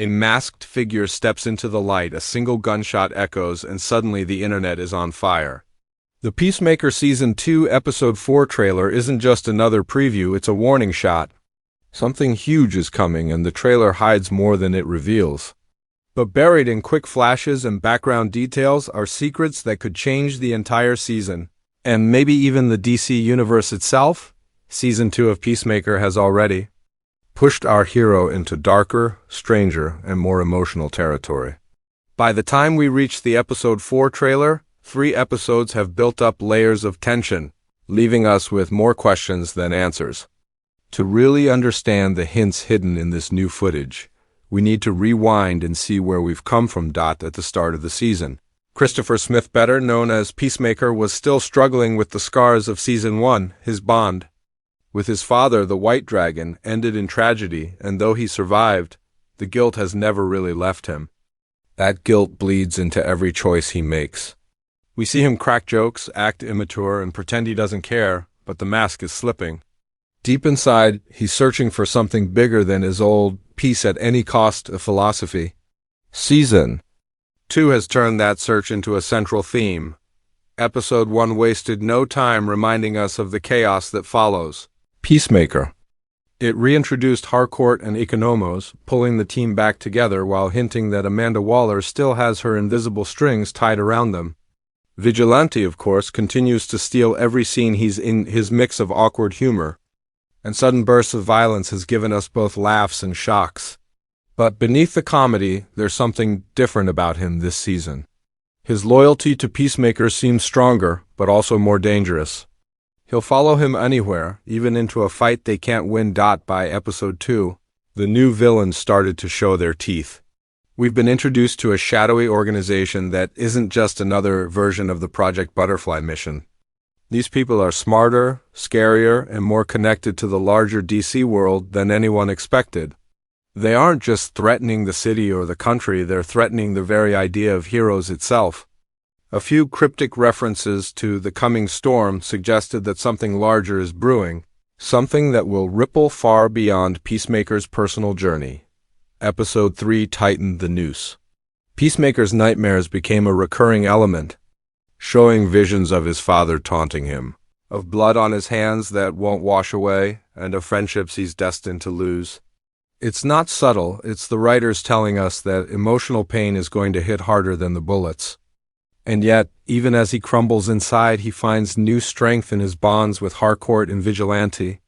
A masked figure steps into the light, a single gunshot echoes, and suddenly the internet is on fire. The Peacemaker Season 2 Episode 4 trailer isn't just another preview, it's a warning shot. Something huge is coming, and the trailer hides more than it reveals. But buried in quick flashes and background details are secrets that could change the entire season. And maybe even the DC universe itself? Season 2 of Peacemaker has already pushed our hero into darker, stranger, and more emotional territory. By the time we reach the Episode 4 trailer, 3 episodes have built up layers of tension, leaving us with more questions than answers. To really understand the hints hidden in this new footage, we need to rewind and see where we've come from. At the start of the season, Christopher Smith, better known as Peacemaker, was still struggling with the scars of Season 1. His bond with his father, the White Dragon, ended in tragedy, and though he survived, the guilt has never really left him. That guilt bleeds into every choice he makes. We see him crack jokes, act immature, and pretend he doesn't care, but the mask is slipping. Deep inside, he's searching for something bigger than his old peace at any cost of philosophy. Season 2 has turned that search into a central theme. Episode 1 wasted no time reminding us of the chaos that follows. Peacemaker. It reintroduced Harcourt and Economos, pulling the team back together while hinting that Amanda Waller still has her invisible strings tied around them. Vigilante, of course, continues to steal every scene he's in. His mix of awkward humor and sudden bursts of violence has given us both laughs and shocks. But beneath the comedy, there's something different about him this season. His loyalty to Peacemaker seems stronger, but also more dangerous. He'll follow him anywhere, even into a fight they can't win. By Episode 2, the new villains started to show their teeth. We've been introduced to a shadowy organization that isn't just another version of the Project Butterfly mission. These people are smarter, scarier, and more connected to the larger DC world than anyone expected. They aren't just threatening the city or the country, they're threatening the very idea of heroes itself. A few cryptic references to the coming storm suggested that something larger is brewing, something that will ripple far beyond Peacemaker's personal journey. Episode 3 tightened the noose. Peacemaker's nightmares became a recurring element, showing visions of his father taunting him, of blood on his hands that won't wash away, and of friendships he's destined to lose. It's not subtle, it's the writers telling us that emotional pain is going to hit harder than the bullets. And yet, even as he crumbles inside, he finds new strength in his bonds with Harcourt and Vigilante.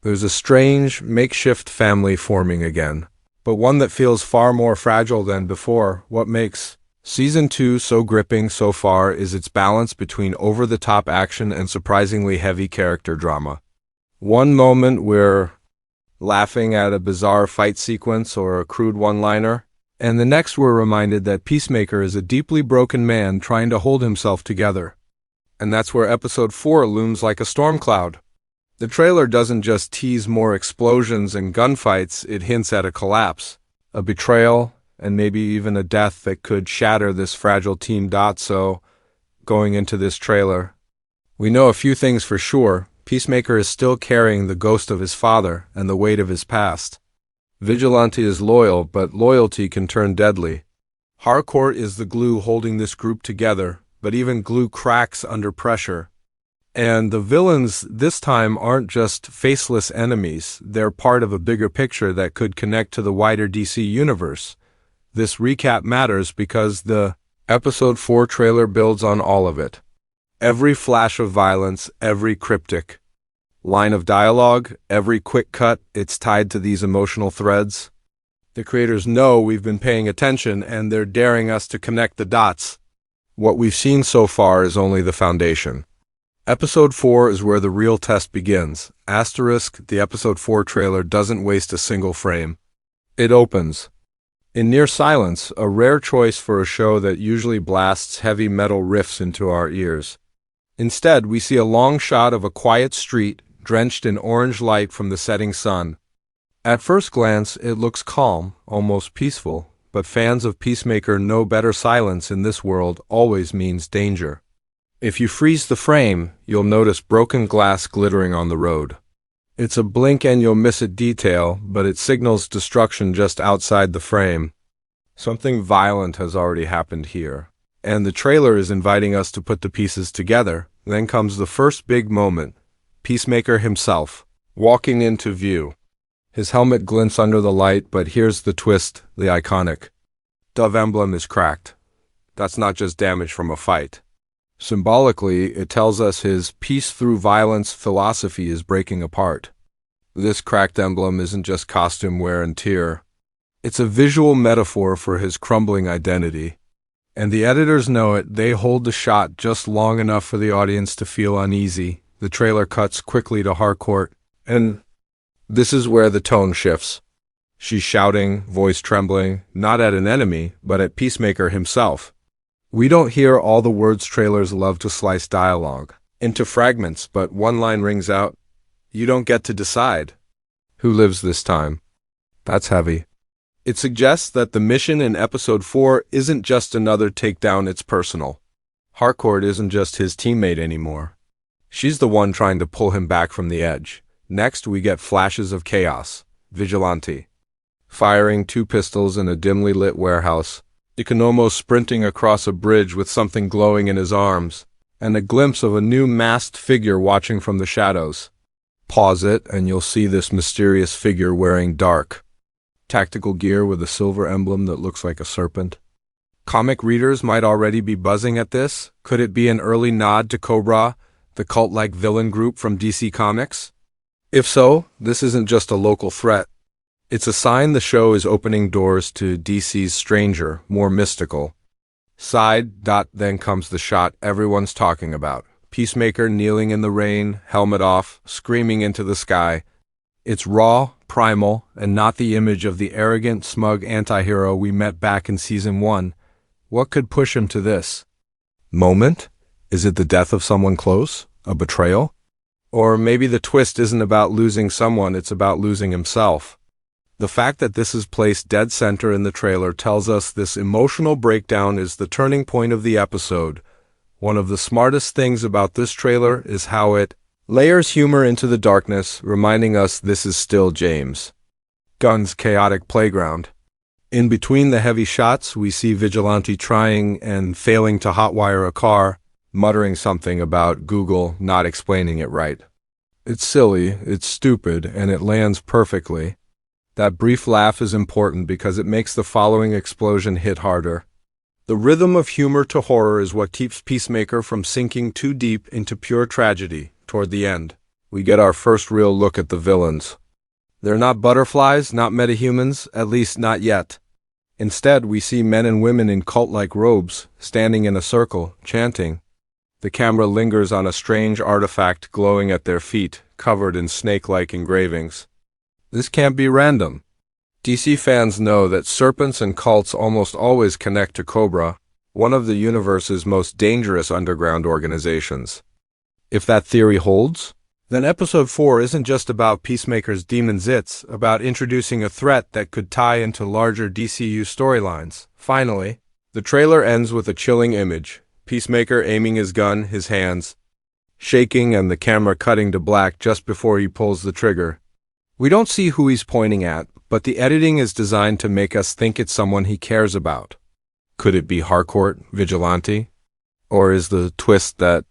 There's a strange, makeshift family forming again, but one that feels far more fragile than before. What makes Season 2 so gripping so far is its balance between over-the-top action and surprisingly heavy character drama. One moment we're laughing at a bizarre fight sequence or a crude one-liner, and the next we're reminded that Peacemaker is a deeply broken man trying to hold himself together. And that's where Episode 4 looms like a storm cloud. The trailer doesn't just tease more explosions and gunfights, it hints at a collapse, a betrayal, and maybe even a death that could shatter this fragile team. So, going into this trailer, we know a few things for sure. Peacemaker is still carrying the ghost of his father and the weight of his past. Vigilante is loyal, but loyalty can turn deadly. Harcourt is the glue holding this group together, but even glue cracks under pressure. And the villains this time aren't just faceless enemies, they're part of a bigger picture that could connect to the wider DC universe. This recap matters because the Episode 4 trailer builds on all of it. Every flash of violence, every cryptic line of dialogue, every quick cut, it's tied to these emotional threads. The creators know we've been paying attention, and they're daring us to connect the dots. What we've seen so far is only the foundation. Episode 4 is where the real test begins. Asterisk, the Episode 4 trailer doesn't waste a single frame. It opens in near silence, a rare choice for a show that usually blasts heavy metal riffs into our ears. Instead, we see a long shot of a quiet street, drenched in orange light from the setting sun. At first glance, it looks calm, almost peaceful, but fans of Peacemaker know better. Silence in this world always means danger. If you freeze the frame, you'll notice broken glass glittering on the road. It's a blink and you'll miss it detail, but it signals destruction just outside the frame. Something violent has already happened here, and the trailer is inviting us to put the pieces together. Then comes the first big moment, Peacemaker himself, walking into view. His helmet glints under the light, but here's the twist, the iconic dove emblem is cracked. That's not just damage from a fight. Symbolically, it tells us his peace through violence philosophy is breaking apart. This cracked emblem isn't just costume wear and tear. It's a visual metaphor for his crumbling identity. And the editors know it. They hold the shot just long enough for the audience to feel uneasy. The trailer cuts quickly to Harcourt, and this is where the tone shifts. She's shouting, voice trembling, not at an enemy, but at Peacemaker himself. We don't hear all the words trailers love to slice dialogue into fragments, but one line rings out, "You don't get to decide who lives this time." That's heavy. It suggests that the mission in episode 4 isn't just another takedown, it's personal. Harcourt isn't just his teammate anymore. She's the one trying to pull him back from the edge. Next, we get flashes of chaos. Vigilante, firing 2 pistols in a dimly lit warehouse. Economo sprinting across a bridge with something glowing in his arms, and a glimpse of a new masked figure watching from the shadows. Pause it, and you'll see this mysterious figure wearing dark, tactical gear with a silver emblem that looks like a serpent. Comic readers might already be buzzing at this. Could it be an early nod to Kobra, the cult-like villain group from DC Comics? If so, this isn't just a local threat. It's a sign the show is opening doors to DC's stranger, more mystical side. Then comes the shot everyone's talking about. Peacemaker kneeling in the rain, helmet off, screaming into the sky. It's raw, primal, and not the image of the arrogant, smug anti-hero we met back in Season 1. What could push him to this moment? Is it the death of someone close? A betrayal? Or maybe the twist isn't about losing someone, it's about losing himself. The fact that this is placed dead center in the trailer tells us this emotional breakdown is the turning point of the episode. One of the smartest things about this trailer is how it layers humor into the darkness, reminding us this is still James Gunn's chaotic playground. In between the heavy shots, we see Vigilante trying and failing to hotwire a car, muttering something about Google not explaining it right. It's silly, it's stupid, and it lands perfectly. That brief laugh is important because it makes the following explosion hit harder. The rhythm of humor to horror is what keeps Peacemaker from sinking too deep into pure tragedy. Toward the end, we get our first real look at the villains. They're not butterflies, not metahumans, at least not yet. Instead, we see men and women in cult-like robes, standing in a circle, chanting. The camera lingers on a strange artifact glowing at their feet, covered in snake-like engravings. This can't be random. DC fans know that serpents and cults almost always connect to Kobra, one of the universe's most dangerous underground organizations. If that theory holds, then episode 4 isn't just about Peacemaker's demons, it's about introducing a threat that could tie into larger DCU storylines. Finally, the trailer ends with a chilling image. Peacemaker aiming his gun, his hands shaking, and the camera cutting to black just before he pulls the trigger. We don't see who he's pointing at, but the editing is designed to make us think it's someone he cares about. Could it be Harcourt, Vigilante? Or is the twist that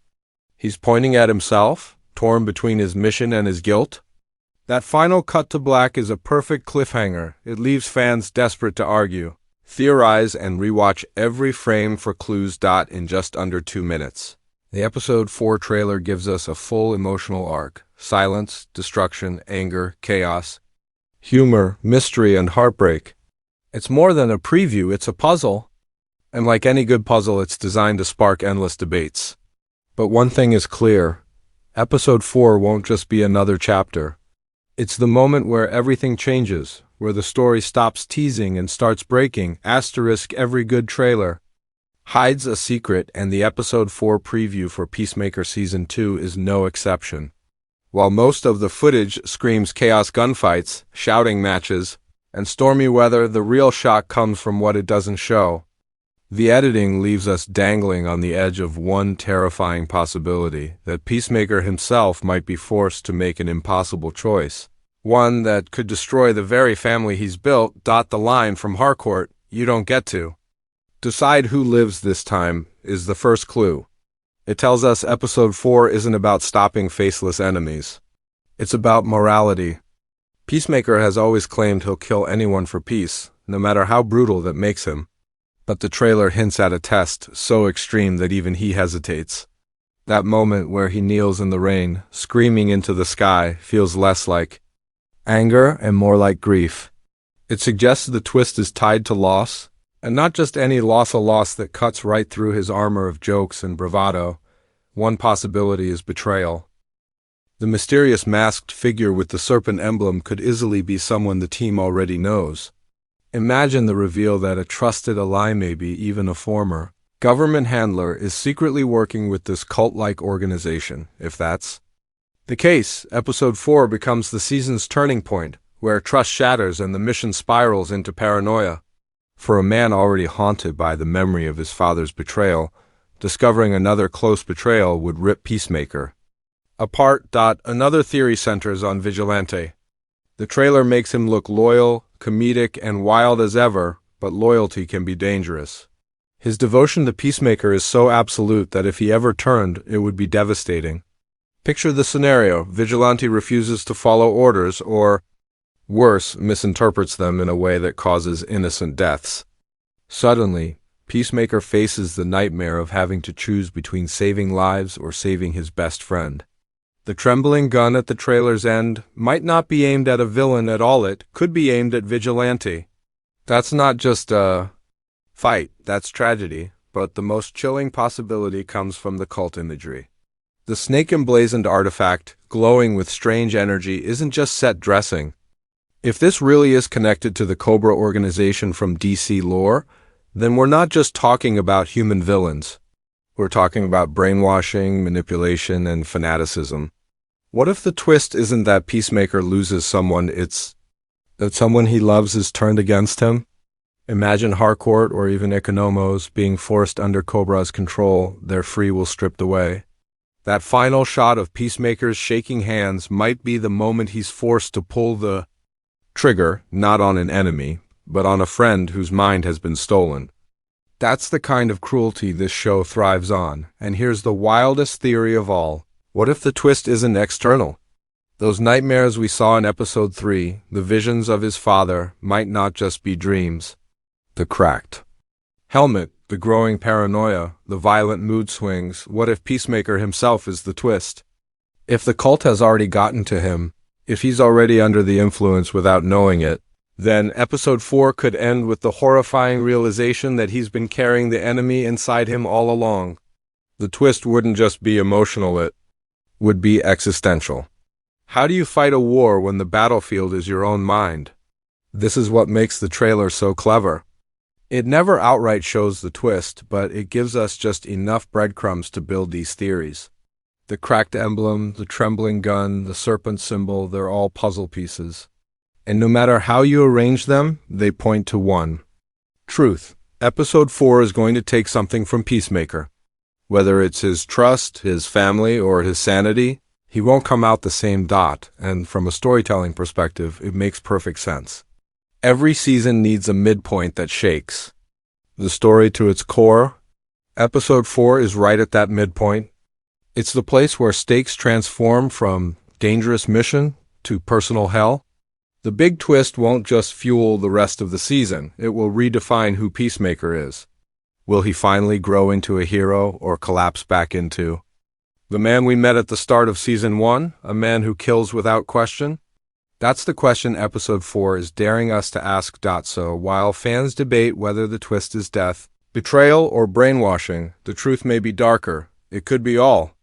he's pointing at himself, torn between his mission and his guilt? That final cut to black is a perfect cliffhanger. It leaves fans desperate to argue, theorize, and rewatch every frame for clues. In just under 2 minutes. The episode 4 trailer gives us a full emotional arc. Silence, destruction, anger, chaos, humor, mystery, and heartbreak. It's more than a preview, it's a puzzle. And like any good puzzle, it's designed to spark endless debates. But one thing is clear. Episode 4 won't just be another chapter. It's the moment where everything changes, where the story stops teasing and starts breaking. Every good trailer hides a secret, and the episode 4 preview for Peacemaker Season 2 is no exception. While most of the footage screams chaos gunfights, shouting matches, and stormy weather, the real shock comes from what it doesn't show. The editing leaves us dangling on the edge of one terrifying possibility, that Peacemaker himself might be forced to make an impossible choice. One that could destroy the very family he's built. The line from Harcourt, "You don't get to decide who lives this time," is the first clue. It tells us episode 4 isn't about stopping faceless enemies. It's about morality. Peacemaker has always claimed he'll kill anyone for peace, no matter how brutal that makes him. But the trailer hints at a test so extreme that even he hesitates. That moment where he kneels in the rain, screaming into the sky, feels less like anger and more like grief. It suggests the twist is tied to loss, and not just any loss, a loss that cuts right through his armor of jokes and bravado. One possibility is betrayal. The mysterious masked figure with the serpent emblem could easily be someone the team already knows. Imagine the reveal that a trusted ally, maybe even a former government handler, is secretly working with this cult-like organization. If that's the case, episode 4 becomes the season's turning point, where trust shatters and the mission spirals into paranoia. For a man already haunted by the memory of his father's betrayal, discovering another close betrayal would rip Peacemaker apart. Another theory centers on Vigilante. The trailer makes him look loyal, comedic, and wild as ever, but loyalty can be dangerous. His devotion to Peacemaker is so absolute that if he ever turned, it would be devastating. Picture the scenario: Vigilante refuses to follow orders, or, worse, misinterprets them in a way that causes innocent deaths. Suddenly, Peacemaker faces the nightmare of having to choose between saving lives or saving his best friend. The trembling gun at the trailer's end might not be aimed at a villain at all, it could be aimed at Vigilante. That's not just a fight, that's tragedy, but the most chilling possibility comes from the cult imagery. The snake emblazoned artifact, glowing with strange energy, isn't just set dressing. If this really is connected to the Kobra organization from DC lore, then we're not just talking about human villains. We're talking about brainwashing, manipulation, and fanaticism. What if the twist isn't that Peacemaker loses someone, it's that someone he loves is turned against him? Imagine Harcourt or even Economos being forced under Kobra's control, their free will stripped away. That final shot of Peacemaker's shaking hands might be the moment he's forced to pull the trigger, not on an enemy, but on a friend whose mind has been stolen. That's the kind of cruelty this show thrives on, and here's the wildest theory of all. What if the twist isn't external? Those nightmares we saw in episode 3, the visions of his father, might not just be dreams. The cracked helmet, the growing paranoia, the violent mood swings. What if Peacemaker himself is the twist? If the cult has already gotten to him, if he's already under the influence without knowing it, then episode 4 could end with the horrifying realization that he's been carrying the enemy inside him all along. The twist wouldn't just be emotional, it would be existential. How do you fight a war when the battlefield is your own mind? This is what makes the trailer so clever. It never outright shows the twist, but it gives us just enough breadcrumbs to build these theories. The cracked emblem, the trembling gun, the serpent symbol, they're all puzzle pieces. And no matter how you arrange them, they point to one truth. Episode 4 is going to take something from Peacemaker. Whether it's his trust, his family, or his sanity, he won't come out the same. And from a storytelling perspective, it makes perfect sense. Every season needs a midpoint that shakes the story to its core. Episode 4 is right at that midpoint. It's the place where stakes transform from dangerous mission to personal hell. The big twist won't just fuel the rest of the season, it will redefine who Peacemaker is. Will he finally grow into a hero or collapse back into the man we met at the start of season 1, a man who kills without question? That's the question episode 4 is daring us to ask. So while fans debate whether the twist is death, betrayal, or brainwashing, the truth may be darker. It could be all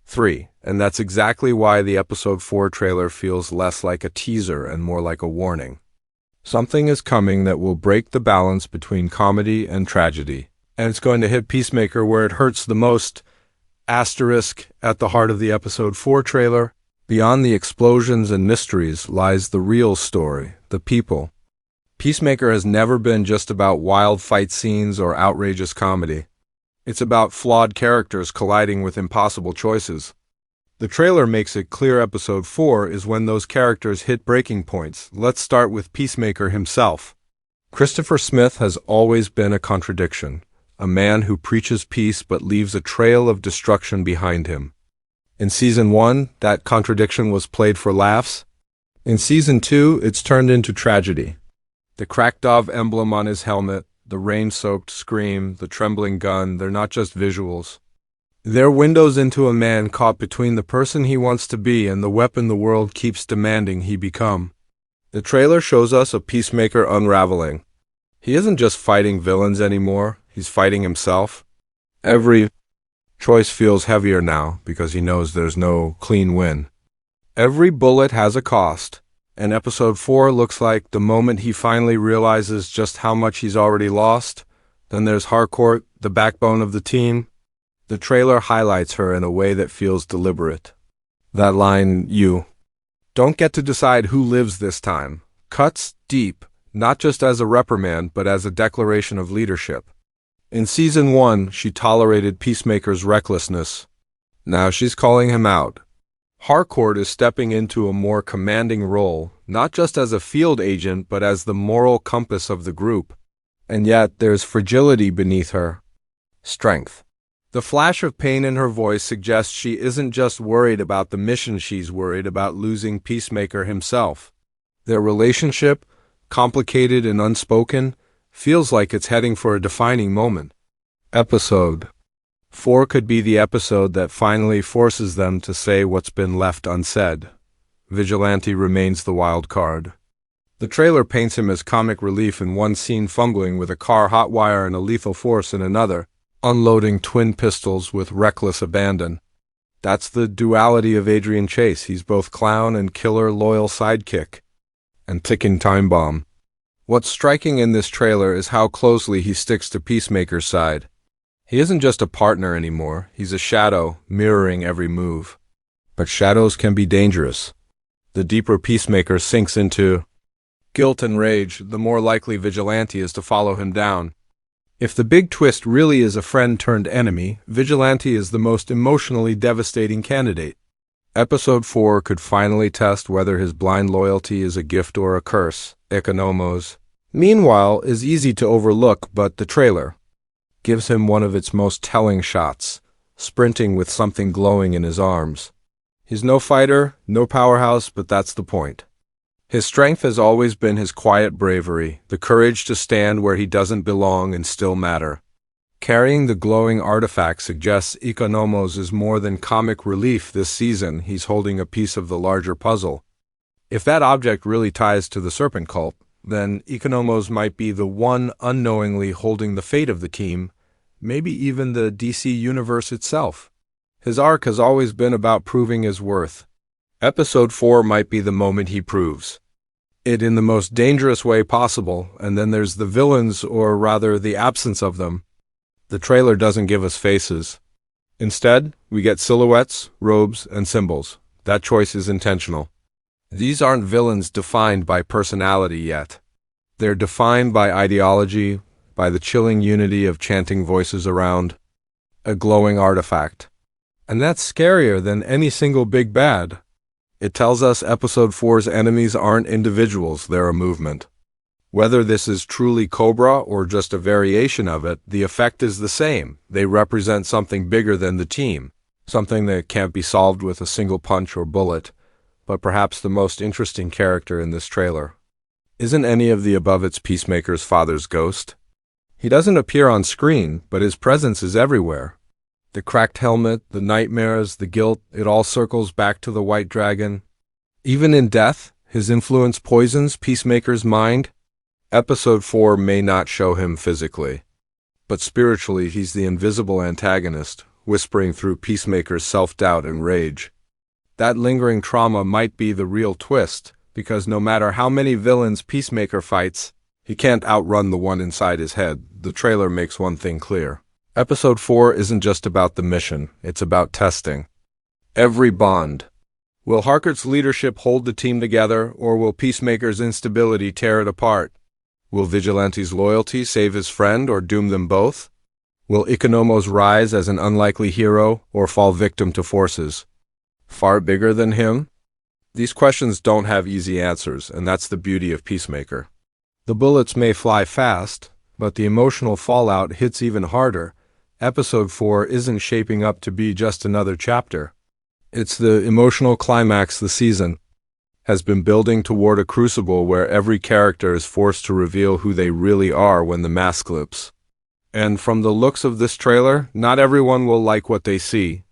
3, and that's exactly why the episode 4 trailer feels less like a teaser and more like a warning. Something is coming that will break the balance between comedy and tragedy, and it's going to hit Peacemaker where it hurts the most. Asterisk, at the heart of the episode 4 trailer, beyond the explosions and mysteries lies the real story, the people. Peacemaker has never been just about wild fight scenes or outrageous comedy. It's about flawed characters colliding with impossible choices. The trailer makes it clear episode 4 is when those characters hit breaking points. Let's start with Peacemaker himself. Christopher Smith has always been a contradiction, a man who preaches peace but leaves a trail of destruction behind him. In Season 1, that contradiction was played for laughs. In Season 2, it's turned into tragedy. The cracked dove emblem on his helmet, the rain-soaked scream, the trembling gun, they're not just visuals. They're windows into a man caught between the person he wants to be and the weapon the world keeps demanding he become. The trailer shows us a Peacemaker unraveling. He isn't just fighting villains anymore, he's fighting himself. Every choice feels heavier now because he knows there's no clean win. Every bullet has a cost, and episode 4 looks like the moment he finally realizes just how much he's already lost. Then there's Harcourt, the backbone of the team. The trailer highlights her in a way that feels deliberate. That line, "You don't get to decide who lives this time," cuts deep, not just as a reprimand, but as a declaration of leadership. In Season 1, she tolerated Peacemaker's recklessness. Now she's calling him out. Harcourt is stepping into a more commanding role, not just as a field agent, but as the moral compass of the group. And yet, there's fragility beneath her. Strength. The flash of pain in her voice suggests she isn't just worried about the mission, she's worried about losing Peacemaker himself. Their relationship, complicated and unspoken, feels like it's heading for a defining moment. Episode 4 could be the episode that finally forces them to say what's been left unsaid. Vigilante remains the wild card. The trailer paints him as comic relief in one scene, fumbling with a car hot wire and a lethal force in another, unloading twin pistols with reckless abandon. That's the duality of Adrian Chase. He's both clown and killer, loyal sidekick. And ticking time bomb. What's striking in this trailer is how closely he sticks to Peacemaker's side. He isn't just a partner anymore, he's a shadow, mirroring every move. But shadows can be dangerous. The deeper Peacemaker sinks into guilt and rage, the more likely Vigilante is to follow him down. If the big twist really is a friend turned enemy, Vigilante is the most emotionally devastating candidate. Episode 4 could finally test whether his blind loyalty is a gift or a curse. Economos, meanwhile, is easy to overlook, but the trailer gives him one of its most telling shots, sprinting with something glowing in his arms. He's no fighter, no powerhouse, but that's the point. His strength has always been his quiet bravery, the courage to stand where he doesn't belong and still matter. Carrying the glowing artifact suggests Economos is more than comic relief this season. He's holding a piece of the larger puzzle. If that object really ties to the serpent cult, then Economos might be the one unknowingly holding the fate of the team, maybe even the DC universe itself. His arc has always been about proving his worth. Episode 4 might be the moment he proves it in the most dangerous way possible, and then there's the villains, or rather the absence of them. The trailer doesn't give us faces. Instead, we get silhouettes, robes, and symbols. That choice is intentional. These aren't villains defined by personality yet. They're defined by ideology, by the chilling unity of chanting voices around a glowing artifact. And that's scarier than any single big bad. It tells us Episode 4's enemies aren't individuals, they're a movement. Whether this is truly Kobra or just a variation of it, the effect is the same. They represent something bigger than the team, something that can't be solved with a single punch or bullet. But perhaps the most interesting character in this trailer isn't any of the above. It's Peacemaker's father's ghost. He doesn't appear on screen, but his presence is everywhere. The cracked helmet, the nightmares, the guilt, it all circles back to the White Dragon. Even in death, his influence poisons Peacemaker's mind. Episode 4 may not show him physically, but spiritually he's the invisible antagonist, whispering through Peacemaker's self-doubt and rage. That lingering trauma might be the real twist, because no matter how many villains Peacemaker fights, he can't outrun the one inside his head. The trailer makes one thing clear. Episode 4 isn't just about the mission, it's about testing every bond. Will Harcourt's leadership hold the team together, or will Peacemaker's instability tear it apart? Will Vigilante's loyalty save his friend or doom them both? Will Ikonomos rise as an unlikely hero or fall victim to forces far bigger than him? These questions don't have easy answers, and that's the beauty of Peacemaker. The bullets may fly fast, but the emotional fallout hits even harder. Episode 4 isn't shaping up to be just another chapter. It's the emotional climax the season has been building toward, a crucible where every character is forced to reveal who they really are when the mask slips. And from the looks of this trailer, not everyone will like what they see.